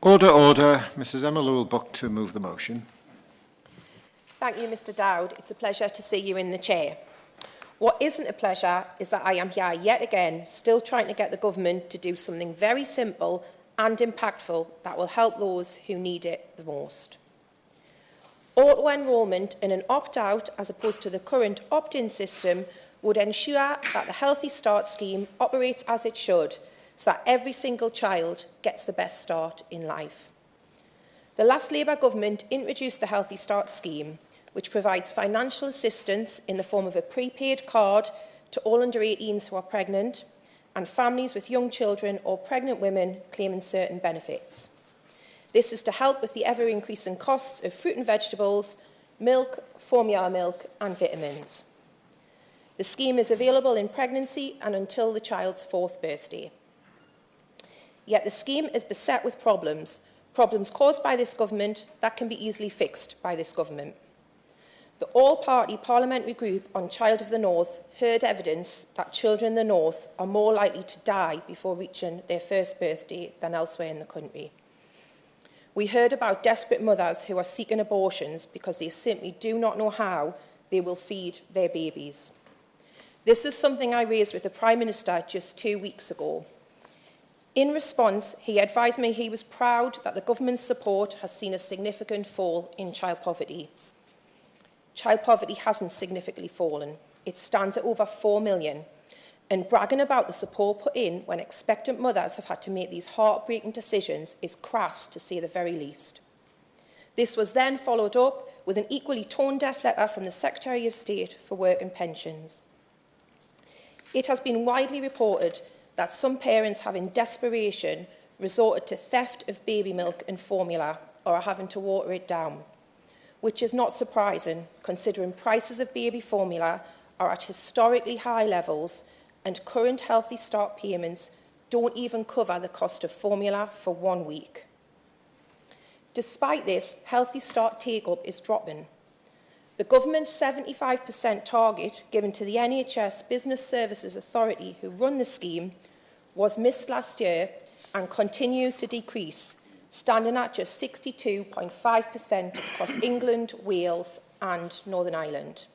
Order, order. Mrs Emma Lewell-Buck to move the motion. Thank you, Mr Dowd. It's a pleasure to see you in the chair. What isn't a pleasure is that I am here yet again, still trying to get the government to do something very simple and impactful that will help those who need it the most. Auto-enrolment in an opt-out as opposed to the current opt-in system would ensure that the Healthy Start scheme operates as it should, so that every single child gets the best start in life. The last Labour government introduced the Healthy Start scheme, which provides financial assistance in the form of a prepaid card to all under 18s who are pregnant and families with young children or pregnant women claiming certain benefits. This is to help with the ever-increasing costs of fruit and vegetables, milk, formula milk and vitamins. The scheme is available in pregnancy and until the child's 4th birthday. Yet the scheme is beset with problems caused by this government that can be easily fixed by this government. The all-party parliamentary group on Child of the North heard evidence that children in the North are more likely to die before reaching their 1st birthday than elsewhere in the country. We heard about desperate mothers who are seeking abortions because they simply do not know how they will feed their babies. This is something I raised with the Prime Minister just 2 weeks ago. In response, he advised me he was proud that the government's support has seen a significant fall in child poverty. Child poverty hasn't significantly fallen. It stands at over 4 million. And bragging about the support put in when expectant mothers have had to make these heartbreaking decisions is crass, to say the very least. This was then followed up with an equally tone-deaf letter from the Secretary of State for Work and Pensions. It has been widely reported that some parents have in desperation resorted to theft of baby milk and formula or are having to water it down, which is not surprising considering prices of baby formula are at historically high levels and current Healthy Start payments don't even cover the cost of formula for 1 week. Despite this, Healthy Start take-up is dropping. The government's 75% target given to the NHS Business Services Authority, who run the scheme, was missed last year and continues to decrease, standing at just 62.5% across England, Wales and Northern Ireland.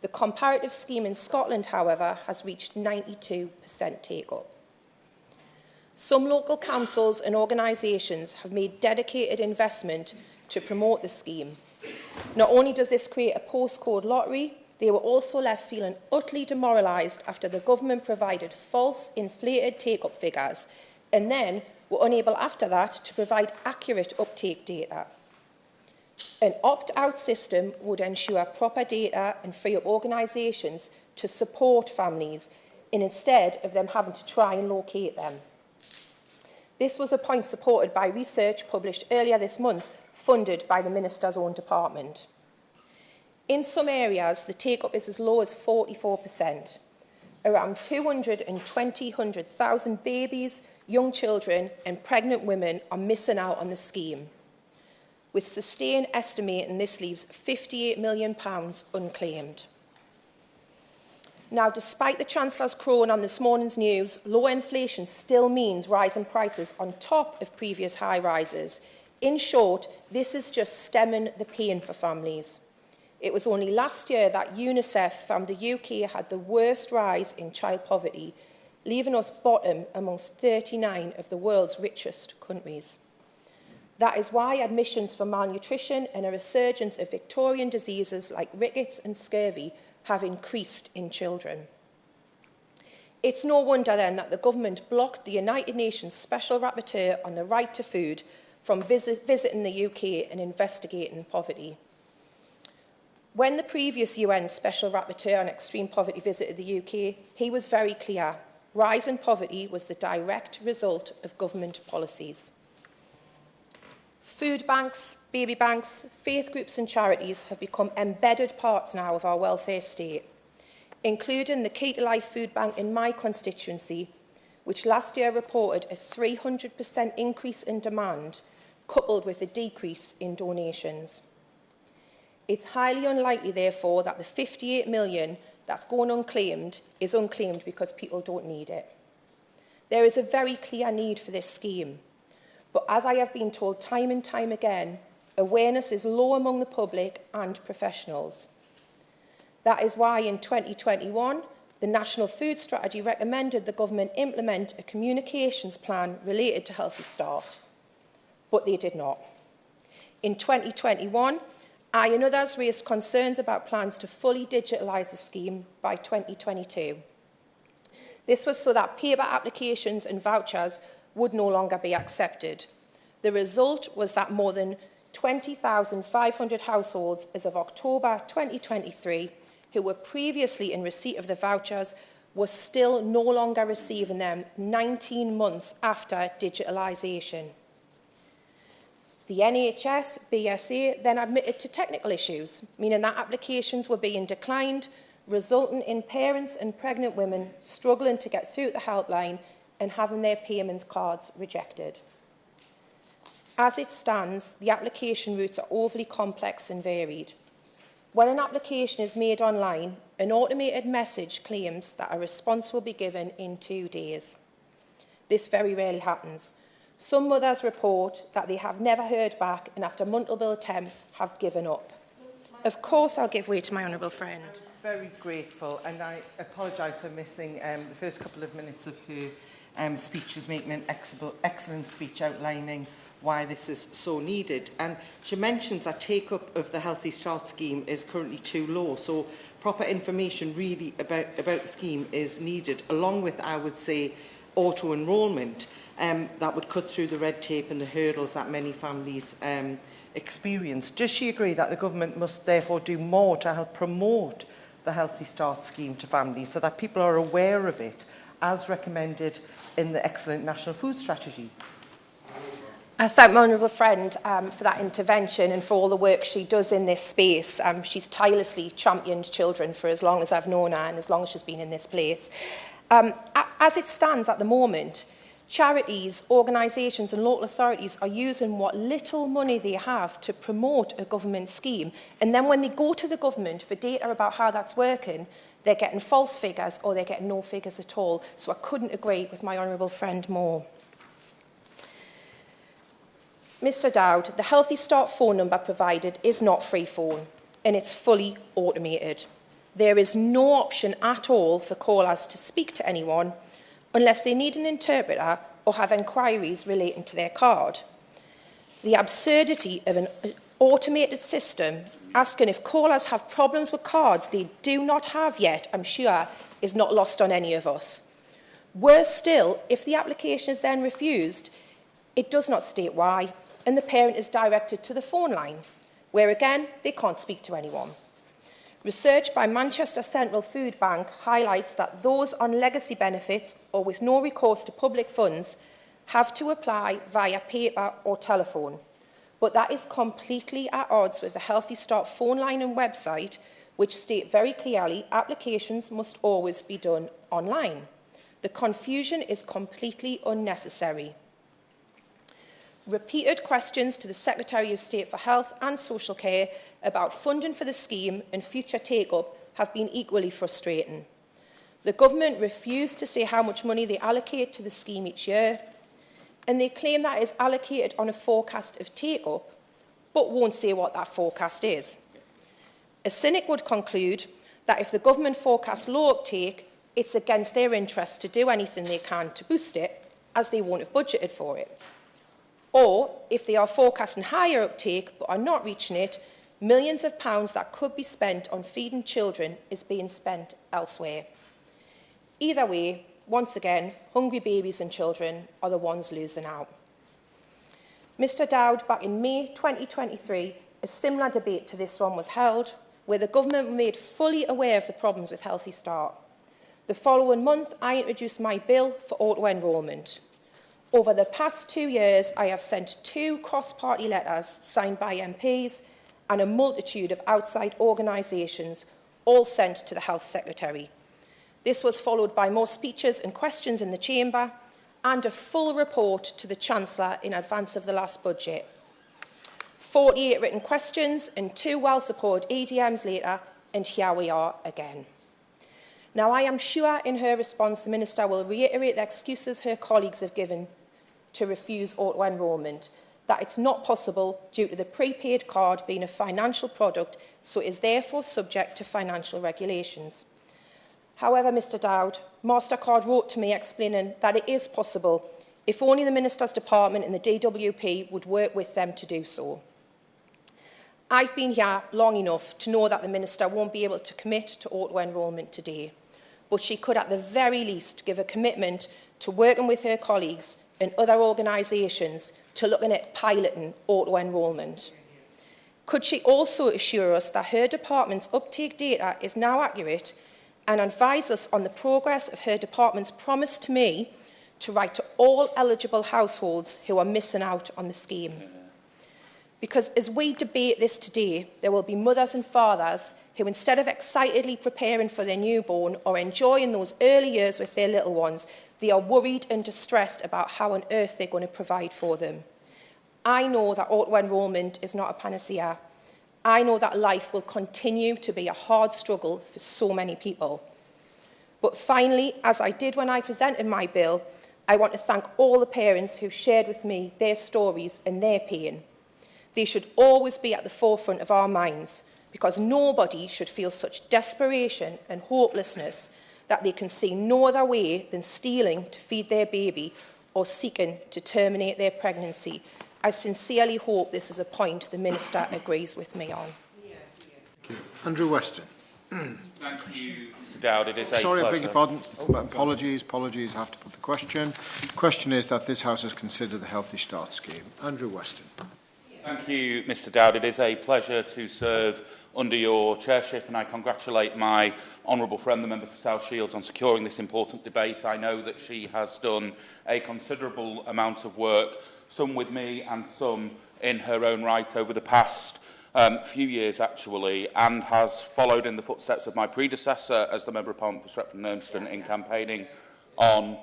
The comparative scheme in Scotland, however, has reached 92% take-up. Some local councils and organisations have made dedicated investment to promote the scheme. Not only does this create a postcode lottery, they were also left feeling utterly demoralised after the government provided false, inflated take-up figures and then were unable after that to provide accurate uptake data. An opt-out system would ensure proper data and free up organisations to support families instead of them having to try and locate them. This was a point supported by research published earlier this month, funded by the Minister's own department. In some areas, the take-up is as low as 44%. Around 220,000 babies, young children and pregnant women are missing out on the scheme, with Sustain estimating this leaves £58 million unclaimed. Now, despite the Chancellor's crowing on this morning's news, low inflation still means rising prices on top of previous high rises. In short, this is just stemming the pain for families. It was only last year that UNICEF found the UK had the worst rise in child poverty, leaving us bottom amongst 39 of the world's richest countries. That is why admissions for malnutrition and a resurgence of Victorian diseases like rickets and scurvy have increased in children. It's no wonder then that the government blocked the United Nations Special Rapporteur on the right to food from visiting the UK and investigating poverty. When the previous UN Special Rapporteur on Extreme Poverty visited the UK, he was very clear. Rise in poverty was the direct result of government policies. Food banks, baby banks, faith groups and charities have become embedded parts now of our welfare state, including the Key to Life Food Bank in my constituency, which last year reported a 300% increase in demand, coupled with a decrease in donations. It's highly unlikely, therefore, that the 58 million that's going unclaimed is unclaimed because people don't need it. There is a very clear need for this scheme. But as I have been told time and time again, awareness is low among the public and professionals. That is why in 2021, the National Food Strategy recommended the government implement a communications plan related to Healthy Start, but they did not. In 2021, I and others raised concerns about plans to fully digitalise the scheme by 2022. This was so that paper applications and vouchers would no longer be accepted. The result was that more than 20,500 households as of October 2023 who were previously in receipt of the vouchers were still no longer receiving them 19 months after digitalisation. The NHS BSA then admitted to technical issues, meaning that applications were being declined, resulting in parents and pregnant women struggling to get through the helpline and having their payment cards rejected. As it stands, the application routes are overly complex and varied. When an application is made online, an automated message claims that a response will be given in 2 days. This very rarely happens. Some mothers report that they have never heard back and after multiple attempts have given up. Of course I'll give way to my honourable friend. I'm very grateful, and I apologise for missing the first couple of minutes of her speech. She's making an excellent speech outlining why this is so needed. And she mentions that take-up of the Healthy Start scheme is currently too low, so proper information really about the scheme is needed, along with, I would say, auto-enrolment that would cut through the red tape and the hurdles that many families experience. Does she agree that the government must therefore do more to help promote the Healthy Start scheme to families so that people are aware of it, as recommended in the excellent National Food Strategy? I thank my honourable friend for that intervention and for all the work she does in this space. She's tirelessly championed children for as long as I've known her and as long as she's been in this place. As it stands at the moment, charities, organisations and local authorities are using what little money they have to promote a government scheme. And then when they go to the government for data about how that's working, they're getting false figures or they're getting no figures at all. So I couldn't agree with my honourable friend more. Mr Dowd, the Healthy Start phone number provided is not free phone and it's fully automated. There is no option at all for callers to speak to anyone unless they need an interpreter or have enquiries relating to their card. The absurdity of an automated system asking if callers have problems with cards they do not have yet, I'm sure, is not lost on any of us. Worse still, if the application is then refused, it does not state why, and the parent is directed to the phone line, where again, they can't speak to anyone. Research by Manchester Central Food Bank highlights that those on legacy benefits or with no recourse to public funds have to apply via paper or telephone. But that is completely at odds with the Healthy Start phone line and website, which state very clearly applications must always be done online. The confusion is completely unnecessary. Repeated questions to the Secretary of State for Health and Social Care about funding for the scheme and future take-up have been equally frustrating. The government refused to say how much money they allocate to the scheme each year, and they claim that it is allocated on a forecast of take-up, but won't say what that forecast is. A cynic would conclude that if the government forecasts low uptake, it's against their interest to do anything they can to boost it, as they won't have budgeted for it. Or, if they are forecasting higher uptake but are not reaching it, millions of pounds that could be spent on feeding children is being spent elsewhere. Either way, once again, hungry babies and children are the ones losing out. Mr Dowd, back in May 2023, a similar debate to this one was held, where the government were made fully aware of the problems with Healthy Start. The following month, I introduced my bill for auto-enrolment. Over the past 2 years, I have sent 2 cross-party letters signed by MPs and a multitude of outside organisations, all sent to the Health Secretary. This was followed by more speeches and questions in the Chamber and a full report to the Chancellor in advance of the last budget. 48 written questions and 2 well-supported EDMs later, and here we are again. Now, I am sure in her response the Minister will reiterate the excuses her colleagues have given to refuse auto-enrolment, that it's not possible due to the prepaid card being a financial product, so it is therefore subject to financial regulations. However, Mr Dowd, MasterCard wrote to me explaining that it is possible if only the Minister's Department and the DWP would work with them to do so. I've been here long enough to know that the Minister won't be able to commit to auto-enrolment today, but she could at the very least give a commitment to working with her colleagues and other organisations to looking at piloting auto-enrolment. Could she also assure us that her department's uptake data is now accurate and advise us on the progress of her department's promise to me to write to all eligible households who are missing out on the scheme? Because as we debate this today, there will be mothers and fathers who, instead of excitedly preparing for their newborn or enjoying those early years with their little ones, they are worried and distressed about how on earth they're going to provide for them. I know that auto-enrolment is not a panacea. I know that life will continue to be a hard struggle for so many people. But finally, as I did when I presented my bill, I want to thank all the parents who shared with me their stories and their pain. They should always be at the forefront of our minds, because nobody should feel such desperation and hopelessness that they can see no other way than stealing to feed their baby or seeking to terminate their pregnancy. I sincerely hope this is a point the Minister agrees with me on. Thank you. Andrew Weston. Thank you, Mr Dowd. It is a Sorry, pleasure. I beg your pardon. Apologies, I have to put the question. The question is that this House has considered the Healthy Start scheme. Andrew Weston. Thank you, Mr Dowd. It is a pleasure to serve under your chairship, and I congratulate my honourable friend, the member for South Shields, on securing this important debate. I know that she has done a considerable amount of work, some with me and some in her own right over the past few years, actually, and has followed in the footsteps of my predecessor as the Member of Parliament for Stretford and Ernston in campaigning on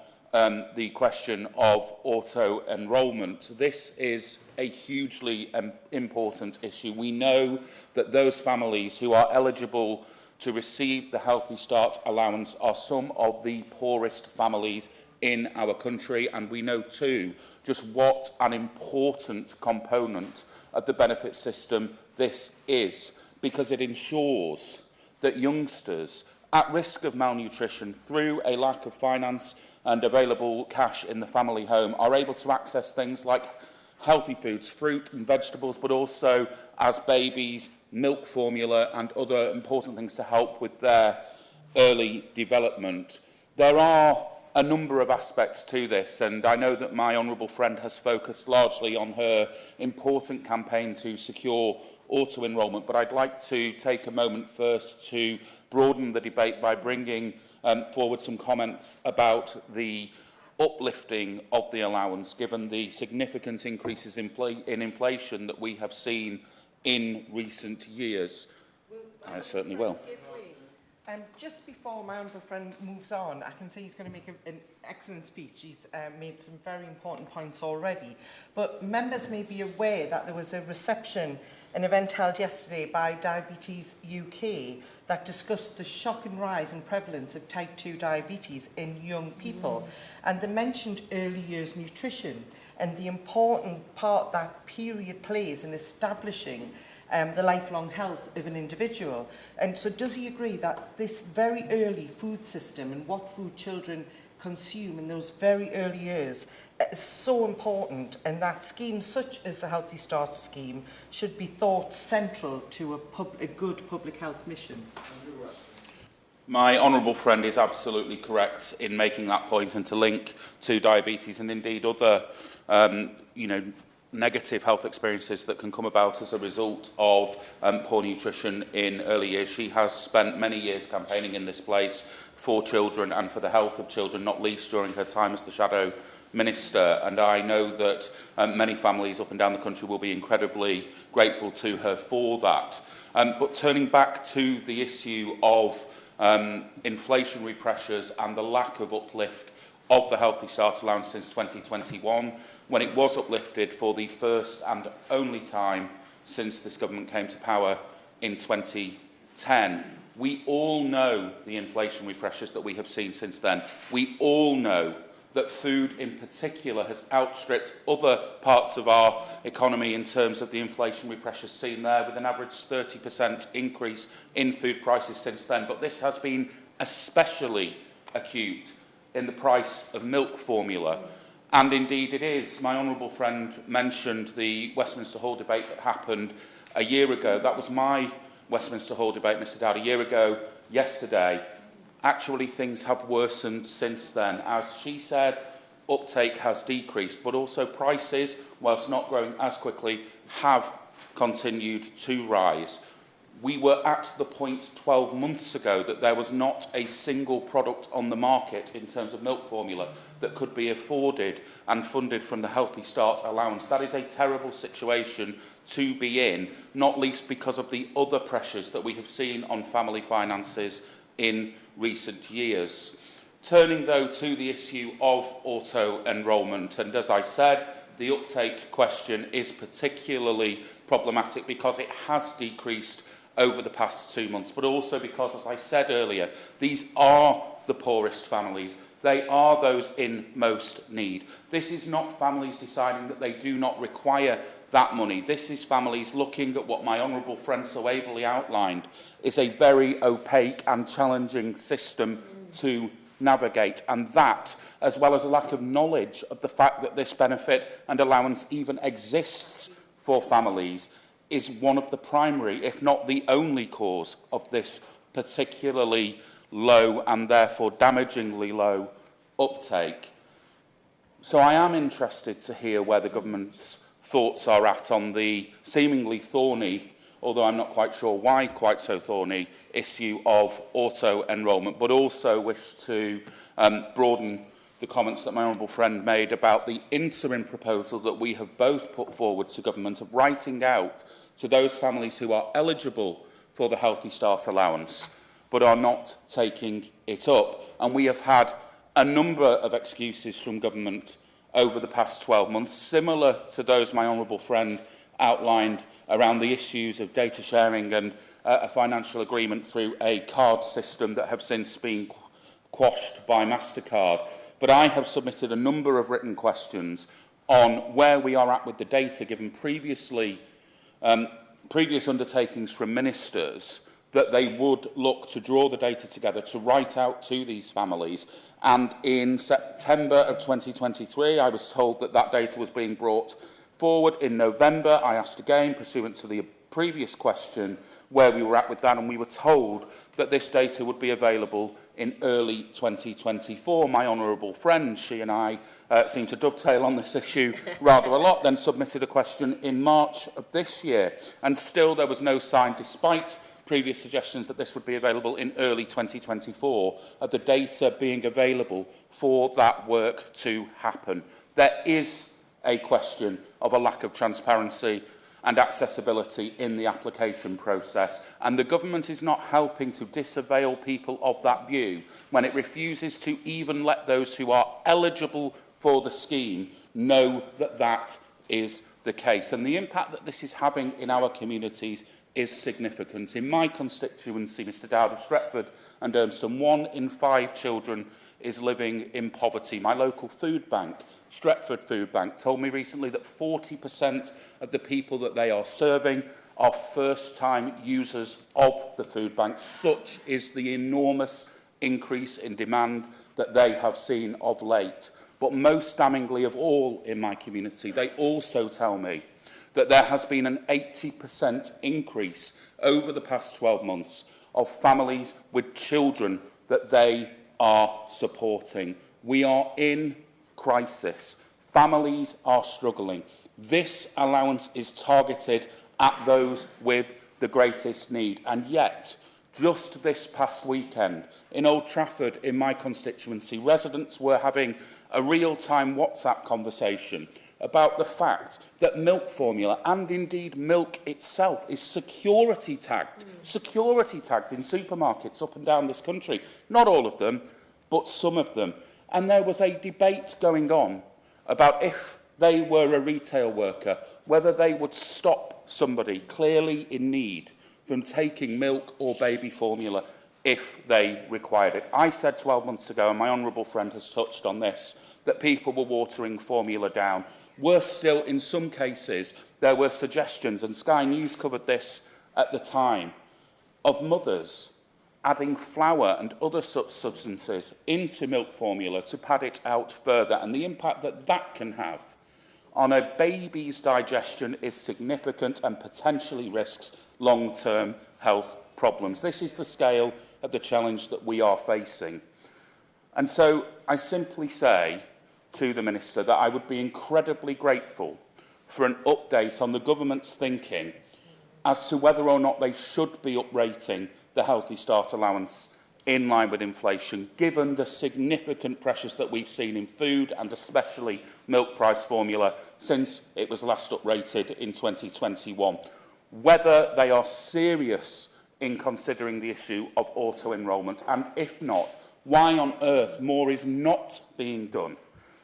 the question of auto-enrolment. This is a hugely important issue. We know that those families who are eligible to receive the Healthy Start allowance are some of the poorest families in our country, and we know too just what an important component of the benefit system this is, because it ensures that youngsters at risk of malnutrition through a lack of finance and available cash in the family home are able to access things like healthy foods, fruit and vegetables, but also, as babies, milk formula and other important things to help with their early development. There are a number of aspects to this, and I know that my honourable friend has focused largely on her important campaign to secure auto-enrolment, but I'd like to take a moment first to broaden the debate by bringing forward some comments about the uplifting of the allowance, given the significant increases in inflation that we have seen in recent years. I certainly will. Just before my honourable friend moves on, I can see he's going to make an excellent speech. He's made some very important points already. But members may be aware that there was a reception, an event held yesterday by Diabetes UK that discussed the shocking rise in prevalence of type 2 diabetes in young people. And they mentioned early years nutrition and the important part that period plays in establishing the lifelong health of an individual. And so does he agree that this very early food system and what food children consume in those very early years is so important, and that schemes such as the Healthy Start scheme should be thought central to a good public health mission? My honourable friend is absolutely correct in making that point, and to link to diabetes and indeed other negative health experiences that can come about as a result of poor nutrition in early years. She has spent many years campaigning in this place for children and for the health of children, not least during her time as the Shadow Minister, and I know that many families up and down the country will be incredibly grateful to her for that. But turning back to the issue of inflationary pressures and the lack of uplift of the Healthy Start allowance since 2021, when it was uplifted for the first and only time since this government came to power in 2010. We all know the inflationary pressures that we have seen since then. We all know that food in particular has outstripped other parts of our economy in terms of the inflationary pressures seen there, with an average 30% increase in food prices since then. But this has been especially acute in the price of milk formula. And indeed it is. My honourable friend mentioned the Westminster Hall debate that happened a year ago. That was my Westminster Hall debate, Mr Dowd, a year ago yesterday. Actually, things have worsened since then. As she said, uptake has decreased, but also prices, whilst not growing as quickly, have continued to rise. We were at the point 12 months ago that there was not a single product on the market in terms of milk formula that could be afforded and funded from the Healthy Start allowance. That is a terrible situation to be in, not least because of the other pressures that we have seen on family finances in recent years. Turning, though, to the issue of auto-enrolment, and as I said, the uptake question is particularly problematic because it has decreased over the past 2 months, but also because, as I said earlier, these are the poorest families. They are those in most need. This is not families deciding that they do not require that money. This is families looking at what my honourable friend so ably outlined is a very opaque and challenging system to navigate, and that, as well as a lack of knowledge of the fact that this benefit and allowance even exists for families, is one of the primary, if not the only cause of this particularly low and therefore damagingly low uptake. So I am interested to hear where the government's thoughts are at on the seemingly thorny, although I'm not quite sure why quite so thorny, issue of auto-enrolment, but also wish to broaden the comments that my honourable friend made about the interim proposal that we have both put forward to government of writing out to those families who are eligible for the Healthy Start allowance but are not taking it up. And we have had a number of excuses from government over the past 12 months, similar to those my honourable friend outlined around the issues of data sharing and a financial agreement through a card system that have since been quashed by MasterCard. But I have submitted a number of written questions on where we are at with the data, given previous undertakings from ministers that they would look to draw the data together to write out to these families. And in September of 2023, I was told that that data was being brought forward. In November, I asked again, pursuant to the previous question, where we were at with that, and we were told that this data would be available in early 2024. My honourable friend, she and I seem to dovetail on this issue rather a lot, then submitted a question in March of this year, and still there was no sign, despite previous suggestions that this would be available in early 2024, of the data being available for that work to happen. There is a question of a lack of transparency and accessibility in the application process, and the government is not helping to disavail people of that view when it refuses to even let those who are eligible for the scheme know that that is the case. And the impact that this is having in our communities is significant. In my constituency, Mr Dowd of Stretford and Urmston, 1 in 5 children is living in poverty. My local food bank, Stretford Food Bank, told me recently that 40% of the people that they are serving are first-time users of the food bank. Such is the enormous increase in demand that they have seen of late. But most damningly of all in my community, they also tell me that there has been an 80% increase over the past 12 months of families with children that they are supporting. We are in crisis. Families are struggling. This allowance is targeted at those with the greatest need. And yet, just this past weekend, in Old Trafford, in my constituency, residents were having a real-time WhatsApp conversation about the fact that milk formula, and indeed milk itself, is security tagged in supermarkets up and down this country. Not all of them, but some of them. And there was a debate going on about, if they were a retail worker, whether they would stop somebody clearly in need from taking milk or baby formula if they required it. I said 12 months ago, and my honourable friend has touched on this, that people were watering formula down. Worse still, in some cases, there were suggestions, and Sky News covered this at the time, of mothers adding flour and other such substances into milk formula to pad it out further, and the impact that that can have on a baby's digestion is significant and potentially risks long-term health problems. This is the scale of the challenge that we are facing. And so I simply say to the Minister that I would be incredibly grateful for an update on the government's thinking as to whether or not they should be uprating the Healthy Start allowance in line with inflation, given the significant pressures that we've seen in food and especially milk price formula since it was last uprated in 2021. Whether they are serious in considering the issue of auto-enrolment, and if not, why on earth more is not being done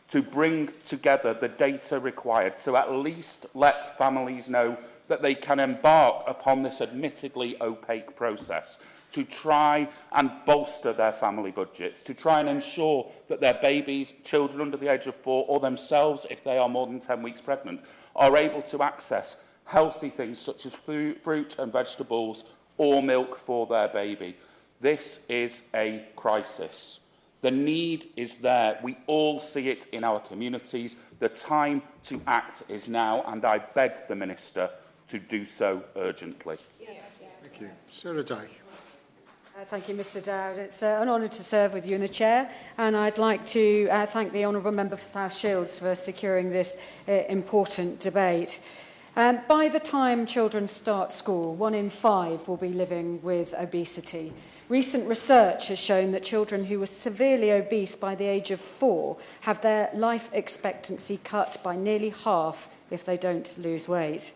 to bring together the data required to at least let families know that they can embark upon this admittedly opaque process to try and bolster their family budgets, to try and ensure that their babies, children under the age of 4, or themselves, if they are more than 10 weeks pregnant, are able to access healthy things such as fruit and vegetables or milk for their baby. This is a crisis. The need is there. We all see it in our communities. The time to act is now, and I beg the Minister to do so urgently. Thank you. Sarah Dyke. Thank you, Mr Dowd. It's an honour to serve with you in the Chair, and I'd like to thank the Honourable Member for South Shields for securing this important debate. By the time children start school, 1 in 5 will be living with obesity. Recent research has shown that children who were severely obese by the age of 4 have their life expectancy cut by nearly half if they don't lose weight.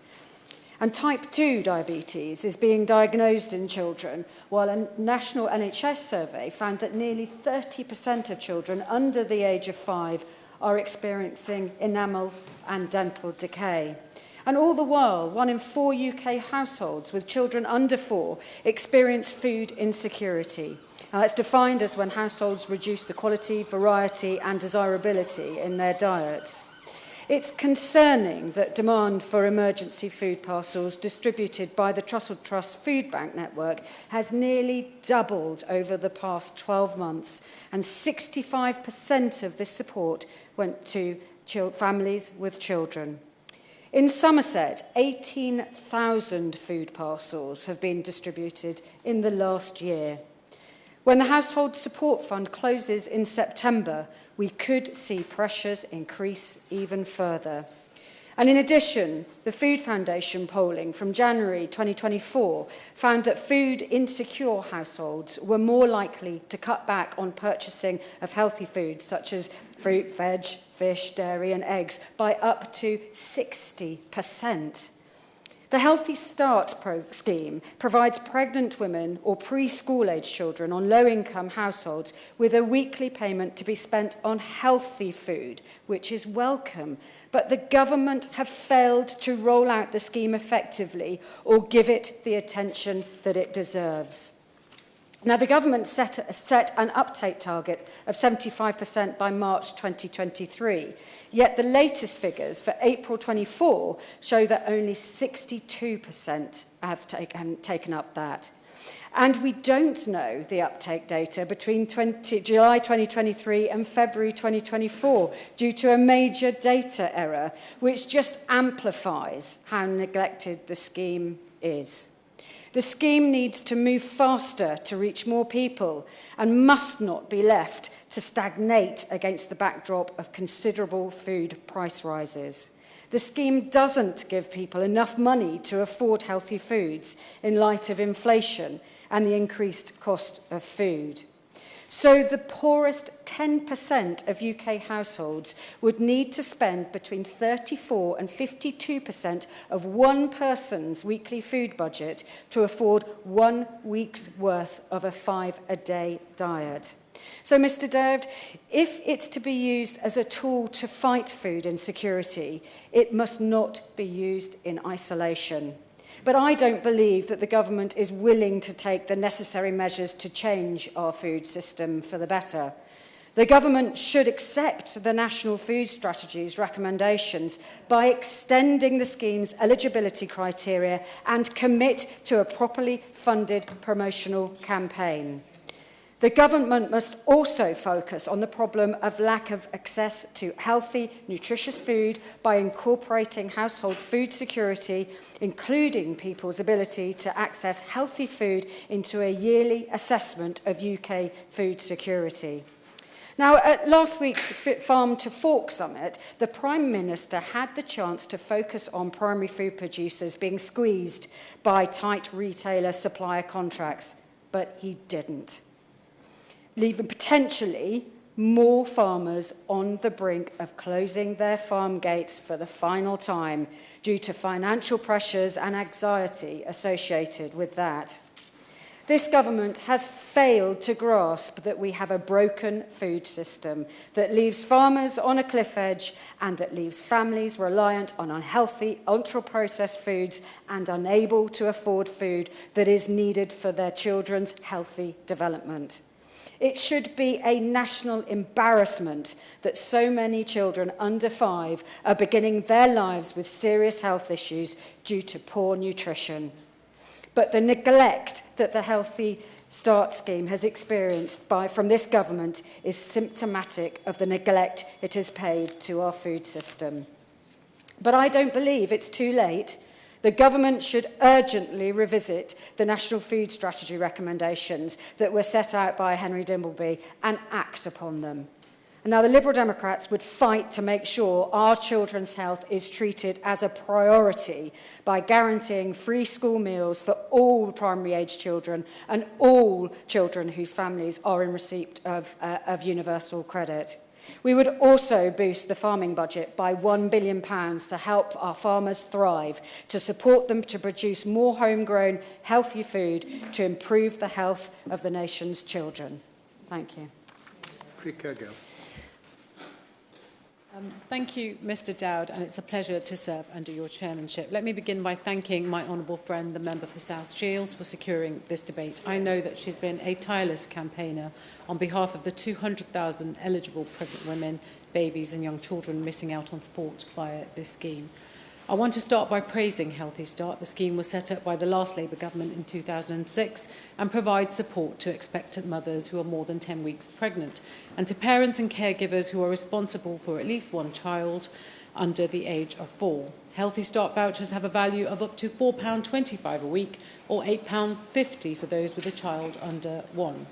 And type 2 diabetes is being diagnosed in children, while a national NHS survey found that nearly 30% of children under the age of 5 are experiencing enamel and dental decay. And all the while, 1 in 4 UK households with children under 4 experience food insecurity. Now, that's defined as when households reduce the quality, variety and desirability in their diets. It's concerning that demand for emergency food parcels distributed by the Trussell Trust Food Bank network has nearly doubled over the past 12 months, and 65% of this support went to families with children. In Somerset, 18,000 food parcels have been distributed in the last year. When the Household Support Fund closes in September, we could see pressures increase even further. And in addition, the Food Foundation polling from January 2024 found that food-insecure households were more likely to cut back on purchasing of healthy foods such as fruit, veg, fish, dairy and eggs by up to 60%. The Healthy Start scheme provides pregnant women or preschool-age children on low-income households with a weekly payment to be spent on healthy food, which is welcome. But the government have failed to roll out the scheme effectively or give it the attention that it deserves. Now, the government set an uptake target of 75% by March 2023, yet the latest figures for April 24 show that only 62% have taken up that. And we don't know the uptake data between July 2023 and February 2024 due to a major data error, which just amplifies how neglected the scheme is. The scheme needs to move faster to reach more people and must not be left to stagnate against the backdrop of considerable food price rises. The scheme doesn't give people enough money to afford healthy foods in light of inflation and the increased cost of food. So the poorest 10% of UK households would need to spend between 34% and 52% of one person's weekly food budget to afford 1 week's worth of a 5-a-day diet. So, Mr Dowd, if it's to be used as a tool to fight food insecurity, it must not be used in isolation. But I don't believe that the government is willing to take the necessary measures to change our food system for the better. The government should accept the National Food Strategy's recommendations by extending the scheme's eligibility criteria and commit to a properly funded promotional campaign. The government must also focus on the problem of lack of access to healthy, nutritious food by incorporating household food security, including people's ability to access healthy food, into a yearly assessment of UK food security. Now, at last week's Farm to Fork Summit, the Prime Minister had the chance to focus on primary food producers being squeezed by tight retailer-supplier contracts, but he didn't, leaving potentially more farmers on the brink of closing their farm gates for the final time due to financial pressures and anxiety associated with that. This government has failed to grasp that we have a broken food system that leaves farmers on a cliff edge and that leaves families reliant on unhealthy, ultra-processed foods and unable to afford food that is needed for their children's healthy development. It should be a national embarrassment that so many children under 5 are beginning their lives with serious health issues due to poor nutrition. But the neglect that the Healthy Start scheme has experienced from this government is symptomatic of the neglect it has paid to our food system. But I don't believe it's too late. The government should urgently revisit the National Food Strategy recommendations that were set out by Henry Dimbleby and act upon them. And now the Liberal Democrats would fight to make sure our children's health is treated as a priority by guaranteeing free school meals for all primary-age children and all children whose families are in receipt of universal credit. We would also boost the farming budget by £1 billion to help our farmers thrive, to support them to produce more homegrown, healthy food, to improve the health of the nation's children. Thank you. Thank you, Mr Dowd, and it's a pleasure to serve under your chairmanship. Let me begin by thanking my honourable friend, the member for South Shields, for securing this debate. I know that she's been a tireless campaigner on behalf of the 200,000 eligible pregnant women, babies and young children missing out on support via this scheme. I want to start by praising Healthy Start. The scheme was set up by the last Labour government in 2006 and provides support to expectant mothers who are more than 10 weeks pregnant and to parents and caregivers who are responsible for at least one child under the age of 4. Healthy Start vouchers have a value of up to £4.25 a week or £8.50 for those with a child under 1.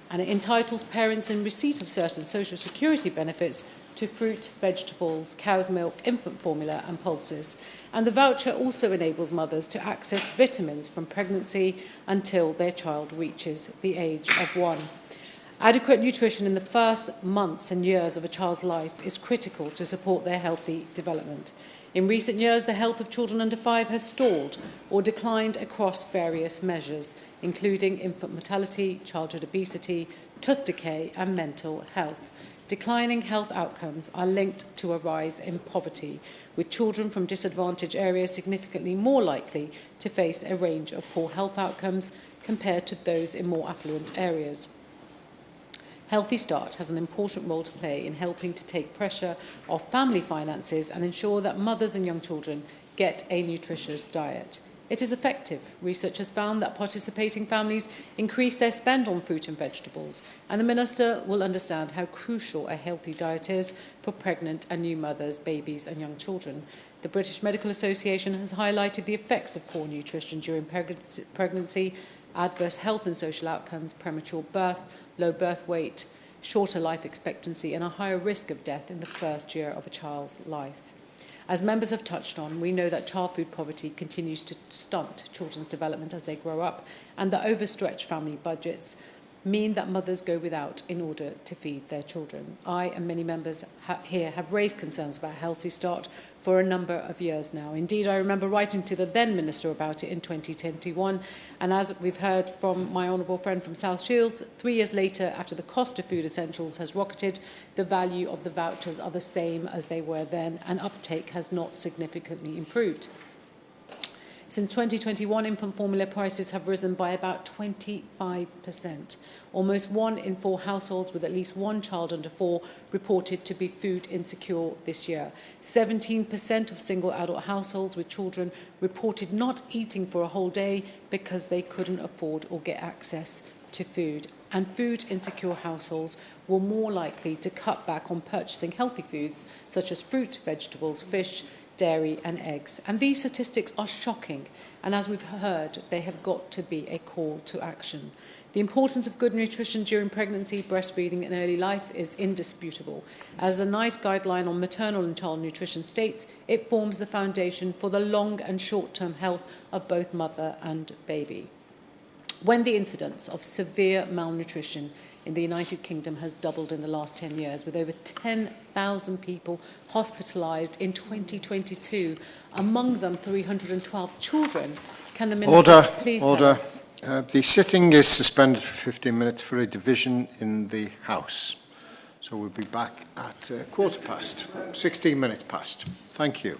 And it entitles parents in receipt of certain social security benefits to fruit, vegetables, cow's milk, infant formula and pulses. And the voucher also enables mothers to access vitamins from pregnancy until their child reaches the age of 1. Adequate nutrition in the first months and years of a child's life is critical to support their healthy development. In recent years, the health of children under 5 has stalled or declined across various measures, including infant mortality, childhood obesity, tooth decay and mental health. Declining health outcomes are linked to a rise in poverty, with children from disadvantaged areas significantly more likely to face a range of poor health outcomes compared to those in more affluent areas. Healthy Start has an important role to play in helping to take pressure off family finances and ensure that mothers and young children get a nutritious diet. It is effective. Research has found that participating families increase their spend on fruit and vegetables, and the Minister will understand how crucial a healthy diet is for pregnant and new mothers, babies and young children. The British Medical Association has highlighted the effects of poor nutrition during pregnancy, adverse health and social outcomes, premature birth, low birth weight, shorter life expectancy and a higher risk of death in the first year of a child's life. As members have touched on, we know that child food poverty continues to stunt children's development as they grow up, and that overstretched family budgets mean that mothers go without in order to feed their children. I and many members here have raised concerns about Healthy Start for a number of years now. Indeed, I remember writing to the then Minister about it in 2021, and as we've heard from my honourable friend from South Shields, 3 years later, after the cost of food essentials has rocketed, the value of the vouchers are the same as they were then, and uptake has not significantly improved. Since 2021, infant formula prices have risen by about 25%. Almost 1 in 4 households with at least one child under 4 reported to be food insecure this year. 17% of single adult households with children reported not eating for a whole day because they couldn't afford or get access to food. And food insecure households were more likely to cut back on purchasing healthy foods such as fruit, vegetables, fish, dairy and eggs. And these statistics are shocking, and as we've heard, they have got to be a call to action. The importance of good nutrition during pregnancy, breastfeeding and early life is indisputable. As the NICE guideline on maternal and child nutrition states, it forms the foundation for the long and short-term health of both mother and baby. When the incidence of severe malnutrition in the United Kingdom has doubled in the last 10 years, with over 10,000 people hospitalised in 2022, among them 312 children. Can the Minister please tell us? The sitting is suspended for 15 minutes for a division in the House. So we'll be back at 16 minutes past. Thank you.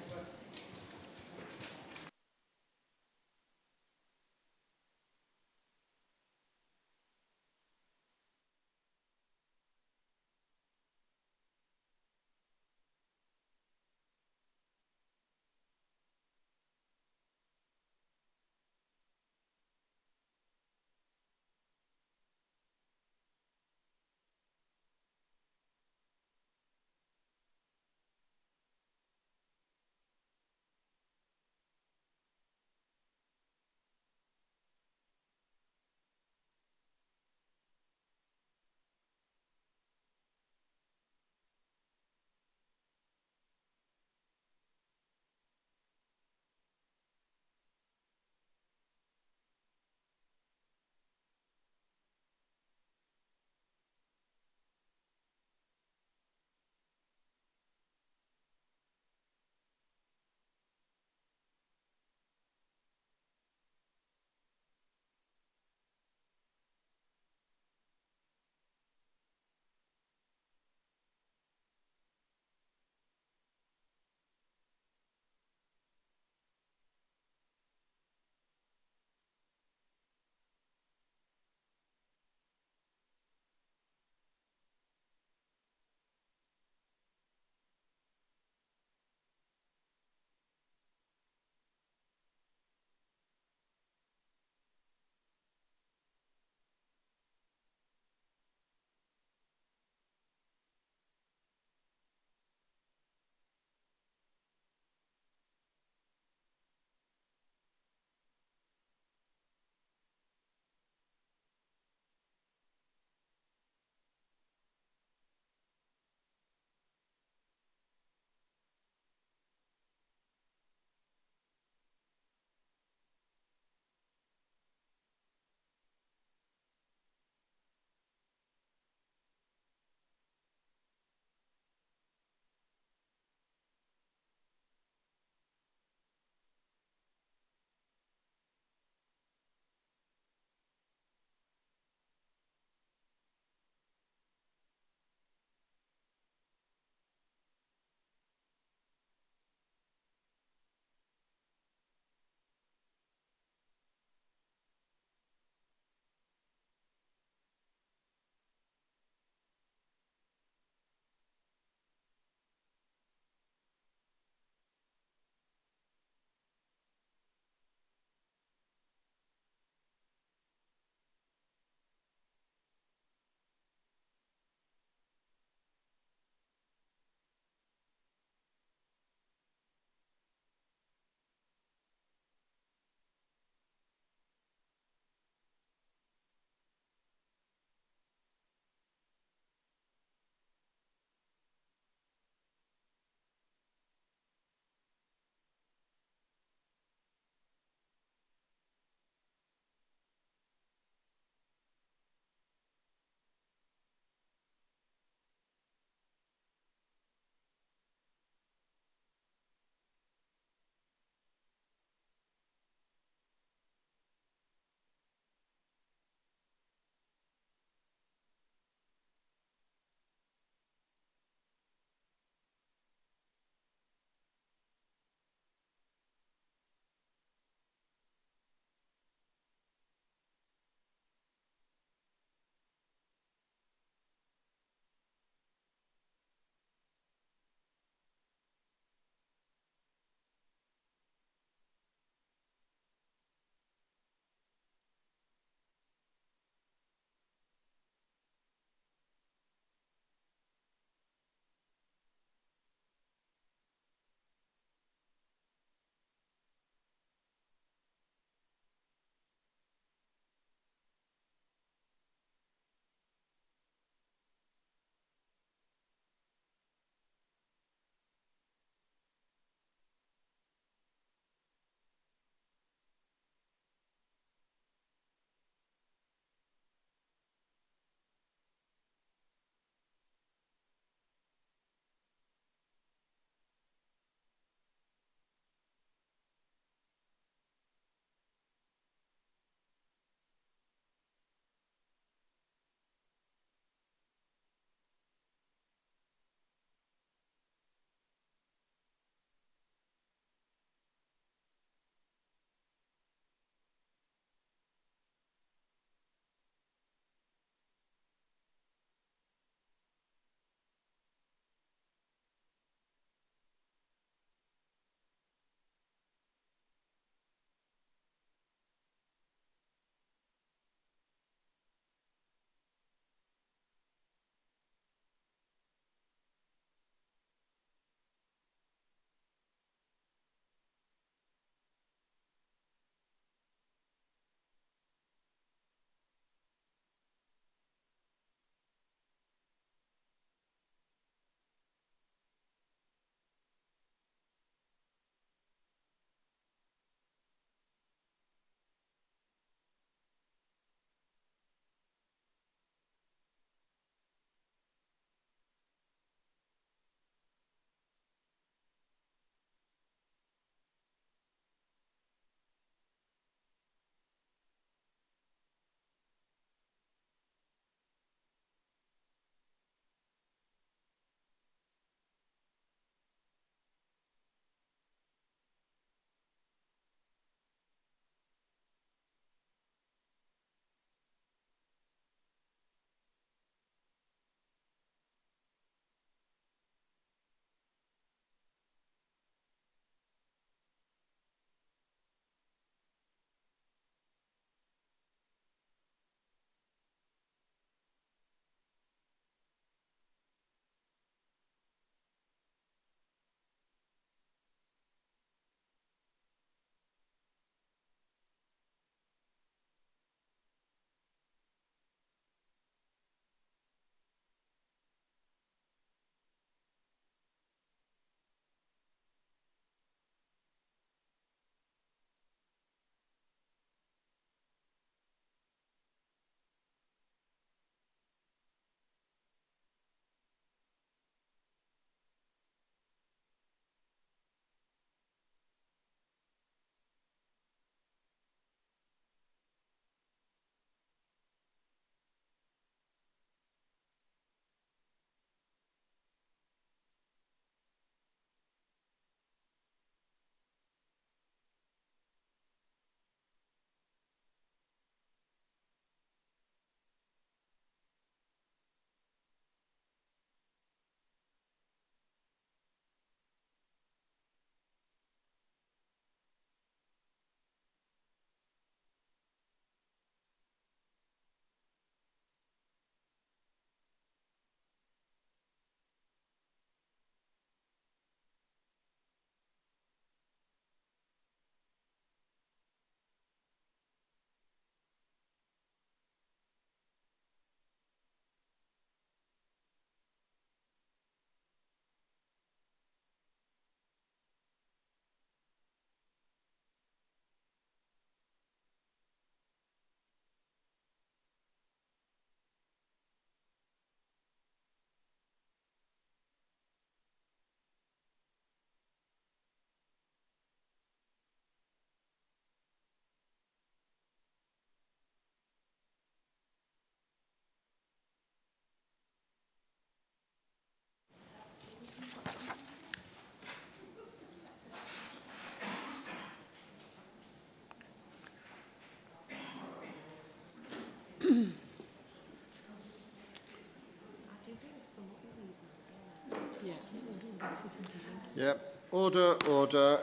Yep. Order, order.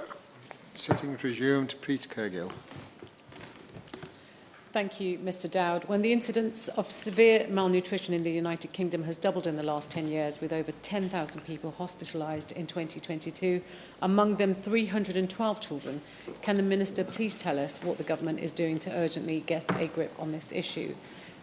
Sitting is resumed. Peter Kergill. Thank you, Mr Dowd. When the incidence of severe malnutrition in the United Kingdom has doubled in the last 10 years, with over 10,000 people hospitalised in 2022, among them 312 children, can the Minister please tell us what the government is doing to urgently get a grip on this issue?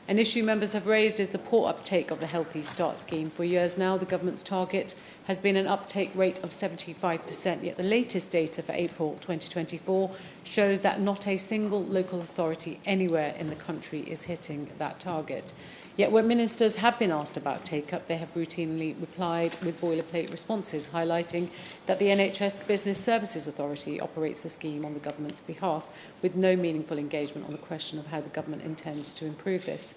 An issue members have raised is the poor uptake of the Healthy Start scheme. For years now, the government's target has been an uptake rate of 75%, yet the latest data for April 2024 shows that not a single local authority anywhere in the country is hitting that target. Yet when ministers have been asked about take-up, they have routinely replied with boilerplate responses, highlighting that the NHS Business Services Authority operates the scheme on the government's behalf, with no meaningful engagement on the question of how the government intends to improve this.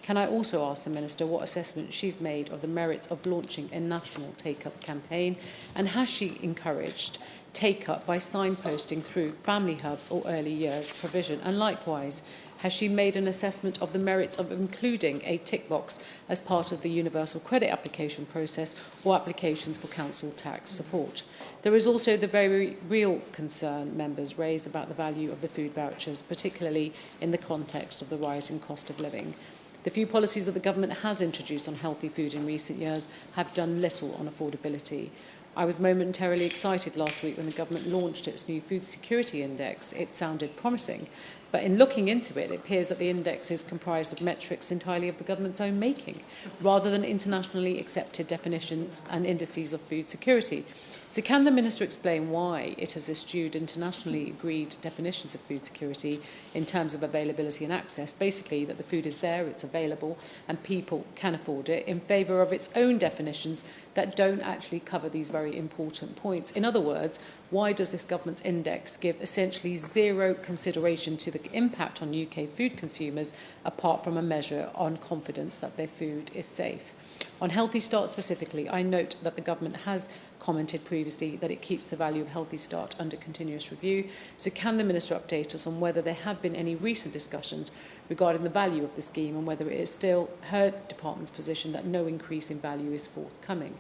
Can I also ask the Minister what assessment she's made of the merits of launching a national take-up campaign, and has she encouraged take-up by signposting through family hubs or early years provision? And likewise, has she made an assessment of the merits of including a tick box as part of the universal credit application process or applications for council tax support? There is also the very real concern members raise about the value of the food vouchers, particularly in the context of the rising cost of living. The few policies that the government has introduced on healthy food in recent years have done little on affordability. I was momentarily excited last week when the government launched its new Food Security Index. It sounded promising, but in looking into it, it appears that the index is comprised of metrics entirely of the government's own making, rather than internationally accepted definitions and indices of food security. So can the Minister explain why it has eschewed internationally agreed definitions of food security in terms of availability and access, basically that the food is there, it's available, and people can afford it, in favour of its own definitions that don't actually cover these very important points? In other words, why does this government's index give essentially zero consideration to the impact on UK food consumers, apart from a measure on confidence that their food is safe? On Healthy Start specifically, I note that the government has commented previously that it keeps the value of Healthy Start under continuous review. So can the Minister update us on whether there have been any recent discussions regarding the value of the scheme, and whether it is still her department's position that no increase in value is forthcoming?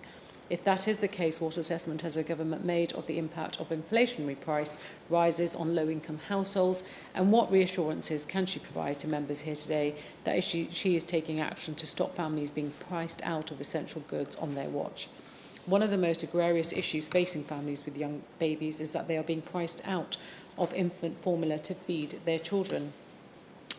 If that is the case, what assessment has the government made of the impact of inflationary price rises on low-income households, and what reassurances can she provide to members here today that she is taking action to stop families being priced out of essential goods on their watch? One of the most egregious issues facing families with young babies is that they are being priced out of infant formula to feed their children.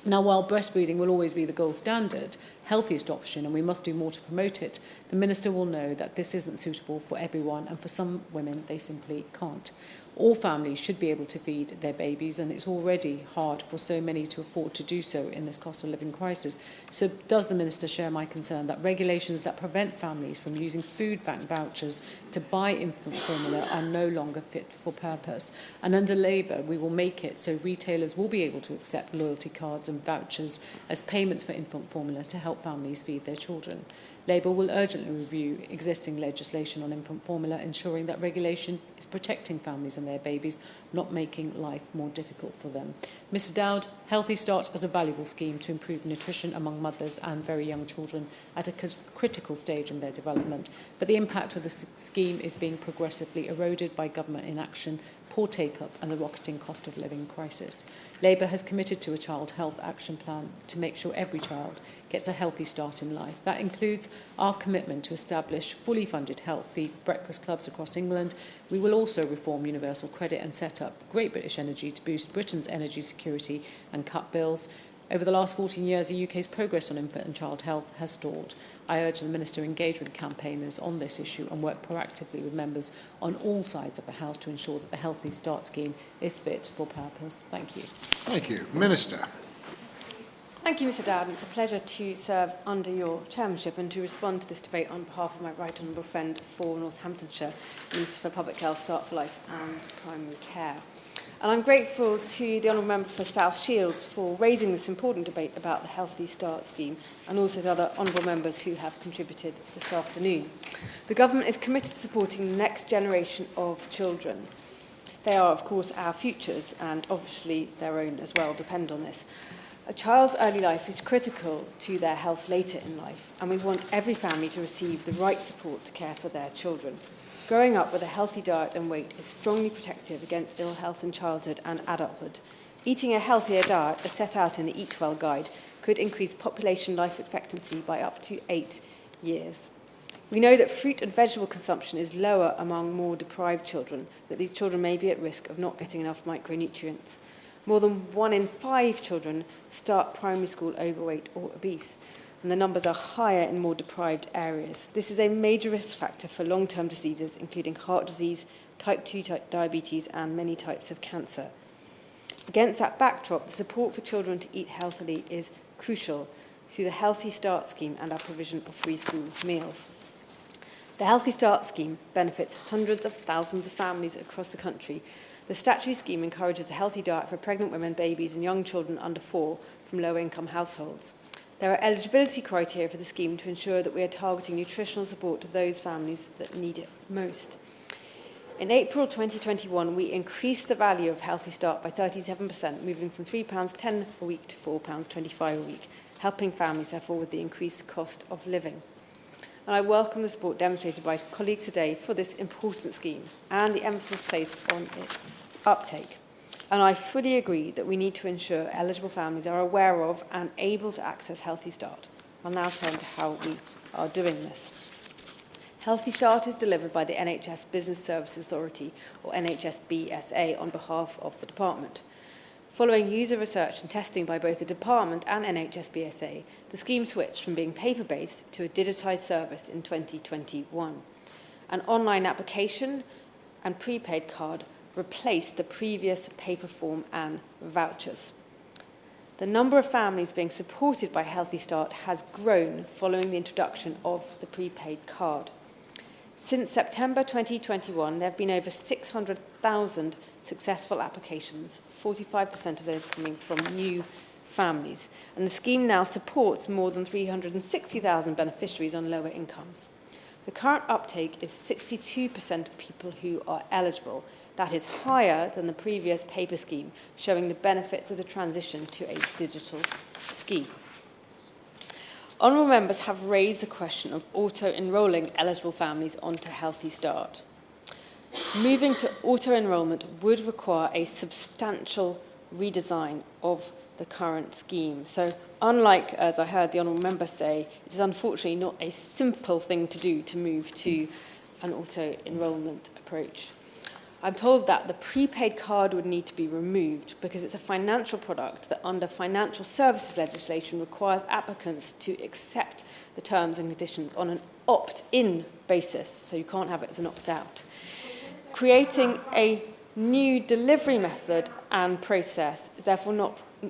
Now, while breastfeeding will always be the gold standard, healthiest option, and we must do more to promote it, the Minister will know that this isn't suitable for everyone, and for some women, they simply can't. All families should be able to feed their babies, and it's already hard for so many to afford to do so in this cost of living crisis. So does the Minister share my concern that regulations that prevent families from using food bank vouchers to buy infant formula are no longer fit for purpose? And under Labour, we will make it so retailers will be able to accept loyalty cards and vouchers as payments for infant formula to help families feed their children. Labour will urgently review existing legislation on infant formula, ensuring that regulation is protecting families and their babies, not making life more difficult for them. Mr Dowd, Healthy Start is a valuable scheme to improve nutrition among mothers and very young children at a critical stage in their development, but the impact of the scheme is being progressively eroded by government inaction, poor take-up and the rocketing cost of living crisis. Labour has committed to a child health action plan to make sure every child gets a healthy start in life. That includes our commitment to establish fully funded healthy breakfast clubs across England. We will also reform universal credit and set up Great British Energy to boost Britain's energy security and cut bills. Over the last 14 years, the UK's progress on infant and child health has stalled. I urge the Minister to engage with campaigners on this issue and work proactively with members on all sides of the House to ensure that the Healthy Start scheme is fit for purpose. Thank you. Thank you. Minister. Thank you, Mr Dowden. It's a pleasure to serve under your chairmanship and to respond to this debate on behalf of my right honourable friend for Northamptonshire, Minister for Public Health, Start for Life and Primary Care. And I'm grateful to the Honourable Member for South Shields for raising this important debate about the Healthy Start scheme, and also to other Honourable Members who have contributed this afternoon. The Government is committed to supporting the next generation of children. They are, of course, our futures, and obviously their own as well depend on this. A child's early life is critical to their health later in life, and we want every family to receive the right support to care for their children. Growing up with a healthy diet and weight is strongly protective against ill health in childhood and adulthood. Eating a healthier diet, as set out in the Eat Well guide, could increase population life expectancy by up to 8 years. We know that fruit and vegetable consumption is lower among more deprived children, that these children may be at risk of not getting enough micronutrients. More than 1 in 5 children start primary school overweight or obese, and the numbers are higher in more deprived areas. This is a major risk factor for long-term diseases, including heart disease, type 2 diabetes, and many types of cancer. Against that backdrop, the support for children to eat healthily is crucial through the Healthy Start scheme and our provision of free school meals. The Healthy Start scheme benefits hundreds of thousands of families across the country. The statutory scheme encourages a healthy diet for pregnant women, babies and young children under 4 from low-income households. There are eligibility criteria for the scheme to ensure that we are targeting nutritional support to those families that need it most. In April 2021, we increased the value of Healthy Start by 37%, moving from £3.10 a week to £4.25 a week, helping families, therefore, with the increased cost of living. And I welcome the support demonstrated by colleagues today for this important scheme and the emphasis placed on its uptake. And I fully agree that we need to ensure eligible families are aware of and able to access Healthy Start. I'll now turn to how we are doing this. Healthy Start is delivered by the NHS Business Services Authority, or NHS BSA, on behalf of the Department. Following user research and testing by both the Department and NHS BSA, the scheme switched from being paper-based to a digitised service in 2021. An online application and prepaid card replaced the previous paper form and vouchers. The number of families being supported by Healthy Start has grown following the introduction of the prepaid card. Since September 2021, there have been over 600,000 successful applications, 45% of those coming from new families. And the scheme now supports more than 360,000 beneficiaries on lower incomes. The current uptake is 62% of people who are eligible. That is higher than the previous paper scheme, showing the benefits of the transition to a digital scheme. Honourable members have raised the question of auto-enrolling eligible families onto Healthy Start. Moving to auto-enrolment would require a substantial redesign of the current scheme. So unlike, as I heard the Honourable Member say, it is unfortunately not a simple thing to do to move to an auto-enrolment approach. I'm told that the prepaid card would need to be removed because it's a financial product that under financial services legislation requires applicants to accept the terms and conditions on an opt-in basis, so you can't have it as an opt-out. Creating a new delivery method and process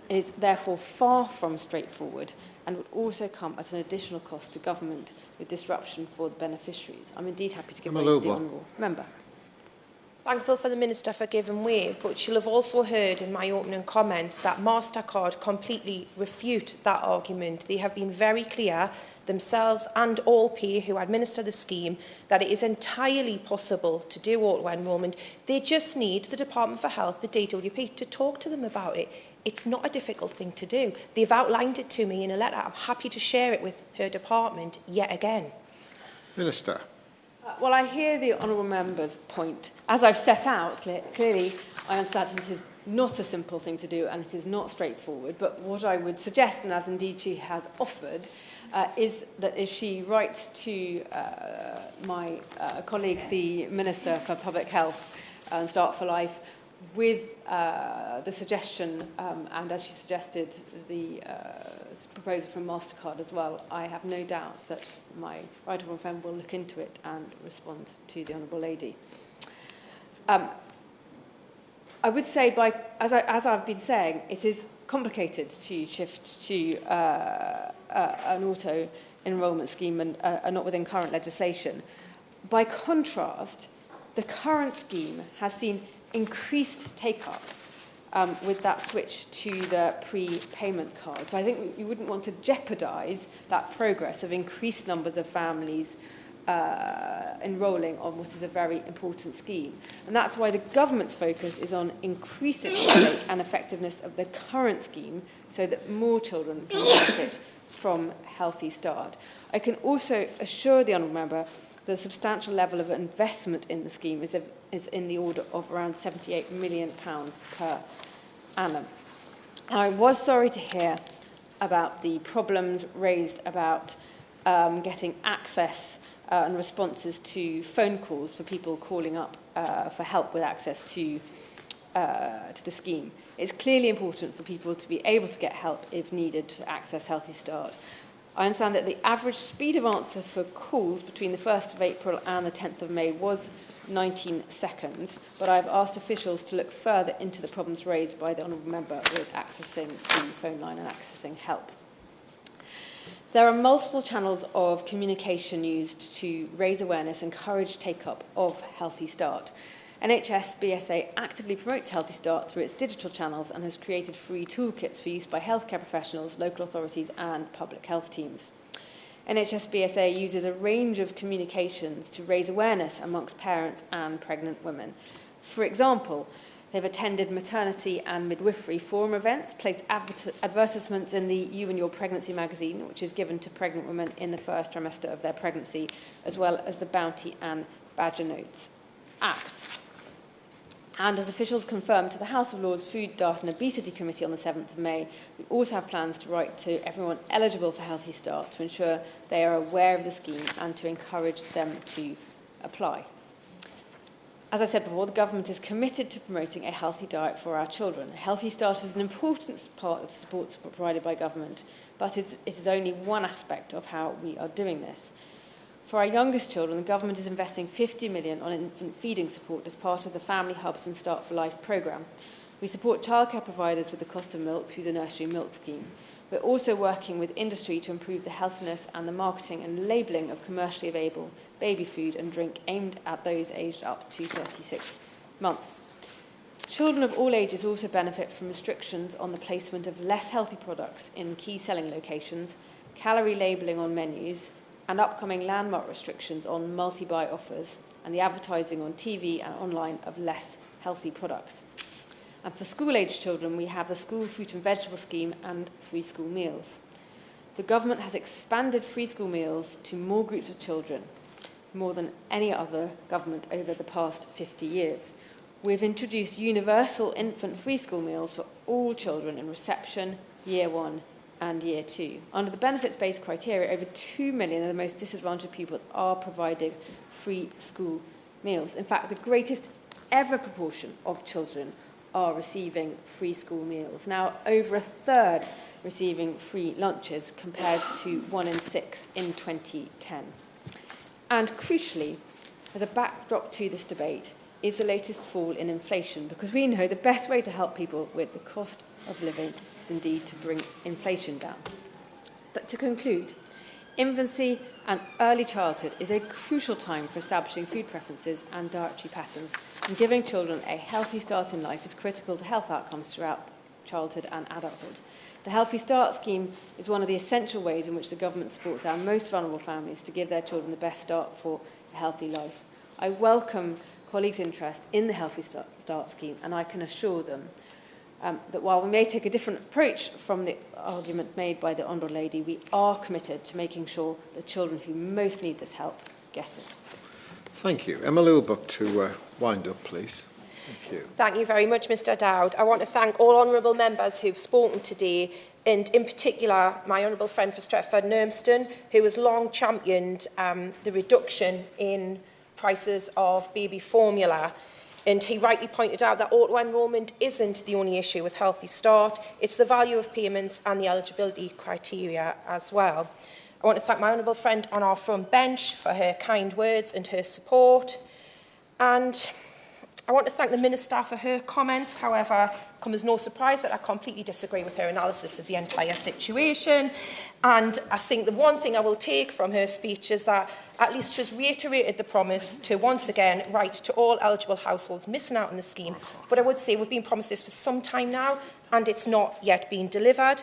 is therefore far from straightforward and would also come at an additional cost to government with disruption for the beneficiaries. I'm indeed happy to give way to the Honourable Member. Thankful for the Minister for giving way, but she'll have also heard in my opening comments that MasterCard completely refute that argument. They have been very clear, themselves and all pay who administer the scheme, that it is entirely possible to do auto-enrolment. They just need the Department for Health, the DWP, to talk to them about it. It's not a difficult thing to do. They've outlined it to me in a letter. I'm happy to share it with her department yet again. Minister. Well, I hear the Honourable Member's point. As I've set out, clearly I understand it is not a simple thing to do and it is not straightforward. But what I would suggest, and as indeed she has offered, is that if she writes to my colleague, the Minister for Public Health and Start for Life, with the suggestion, and as she suggested, the proposal from MasterCard as well, I have no doubt that my right honourable friend will look into it and respond to the Honourable Lady. I would say, as I've been saying, it is complicated to shift to an auto-enrolment scheme and not within current legislation. By contrast, the current scheme has seen increased take-up with that switch to the prepayment card. So I think you wouldn't want to jeopardise that progress of increased numbers of families enrolling on what is a very important scheme. And that's why the government's focus is on increasing the uptake and effectiveness of the current scheme so that more children can benefit from Healthy Start. I can also assure the Honourable Member that the substantial level of investment in the scheme is in the order of around £78 million per annum. I was sorry to hear about the problems raised about getting access and responses to phone calls for people calling up for help with access to the scheme. It's clearly important for people to be able to get help if needed to access Healthy Start. I understand that the average speed of answer for calls between the 1st of April and the 10th of May was 19 seconds, but I've asked officials to look further into the problems raised by the Honourable Member with accessing the phone line and accessing help. There are multiple channels of communication used to raise awareness and encourage take-up of Healthy Start. NHS BSA actively promotes Healthy Start through its digital channels and has created free toolkits for use by healthcare professionals, local authorities and public health teams. NHS BSA uses a range of communications to raise awareness amongst parents and pregnant women. For example, they've attended maternity and midwifery forum events, placed advertisements in the You and Your Pregnancy magazine, which is given to pregnant women in the first trimester of their pregnancy, as well as the Bounty and Badger Notes apps. And as officials confirmed to the House of Lords Food, Diet and Obesity Committee on the 7th of May, we also have plans to write to everyone eligible for Healthy Start to ensure they are aware of the scheme and to encourage them to apply. As I said before, the government is committed to promoting a healthy diet for our children. Healthy Start is an important part of the support provided by government, but it is only one aspect of how we are doing this. For our youngest children, the government is investing £50 million on infant feeding support as part of the Family Hubs and Start for Life programme. We support childcare providers with the cost of milk through the nursery milk scheme. We're also working with industry to improve the healthiness and the marketing and labelling of commercially available baby food and drink aimed at those aged up to 36 months. Children of all ages also benefit from restrictions on the placement of less healthy products in key selling locations, calorie labelling on menus, and upcoming landmark restrictions on multi-buy offers and the advertising on TV and online of less healthy products. And for school-aged children, we have the School Fruit and Vegetable Scheme and free school meals. The government has expanded free school meals to more groups of children, more than any other government over the past 50 years. We've introduced universal infant free school meals for all children in reception, Year 1 and Year 2. Under the benefits-based criteria, over 2 million of the most disadvantaged pupils are providing free school meals. In fact, the greatest ever proportion of children are receiving free school meals. Now, over a third receiving free lunches compared to 1 in 6 in 2010. And crucially, as a backdrop to this debate, is the latest fall in inflation, because we know the best way to help people with the cost of living is indeed to bring inflation down. But to conclude, infancy and early childhood is a crucial time for establishing food preferences and dietary patterns, and giving children a healthy start in life is critical to health outcomes throughout childhood and adulthood. The Healthy Start scheme is one of the essential ways in which the government supports our most vulnerable families to give their children the best start for a healthy life. I welcome colleagues' interest in the Healthy Start scheme, and I can assure them that while we may take a different approach from the argument made by the Honourable Lady, we are committed to making sure the children who most need this help get it. Thank you. Emma Lilbuck to wind up, please. Thank you. Thank you very much, Mr Dowd. I want to thank all honourable members who've spoken today, and in particular my honourable friend for Stretford and Urmston, who has long championed the reduction in prices of baby formula. And he rightly pointed out that auto-enrolment isn't the only issue with Healthy Start. It's the value of payments and the eligibility criteria as well. I want to thank my honourable friend on our front bench for her kind words and her support. And I want to thank the Minister for her comments. However, it comes as no surprise that I completely disagree with her analysis of the entire situation. And I think the one thing I will take from her speech is that at least she's reiterated the promise to once again write to all eligible households missing out on the scheme. But I would say we've been promised this for some time now, and it's not yet been delivered.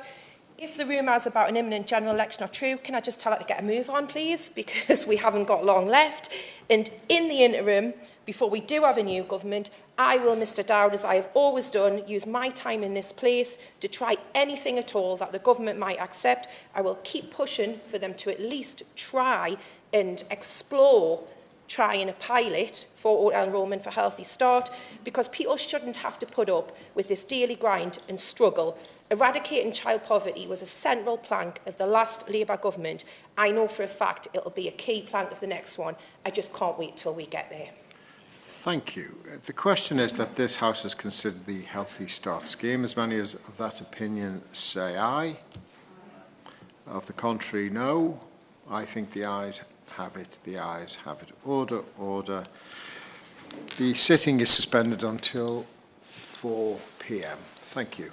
If the rumours about an imminent general election are true, can I just tell her to get a move on, please? Because we haven't got long left. And in the interim, before we do have a new government, I will, Mr Dowd, as I have always done, use my time in this place to try anything at all that the government might accept. I will keep pushing for them to at least try and explore trying a pilot for auto-enrolment for Healthy Start, because people shouldn't have to put up with this daily grind and struggle. Eradicating child poverty was a central plank of the last Labour government. I know for a fact it'll be a key plank of the next one. I just can't wait till we get there. Thank you. The question is that this House has considered the Healthy Start scheme. As many as of that opinion say aye. Of the contrary, no. I think the ayes have it. The ayes have it. Order, order. The sitting is suspended until 4 p.m. Thank you.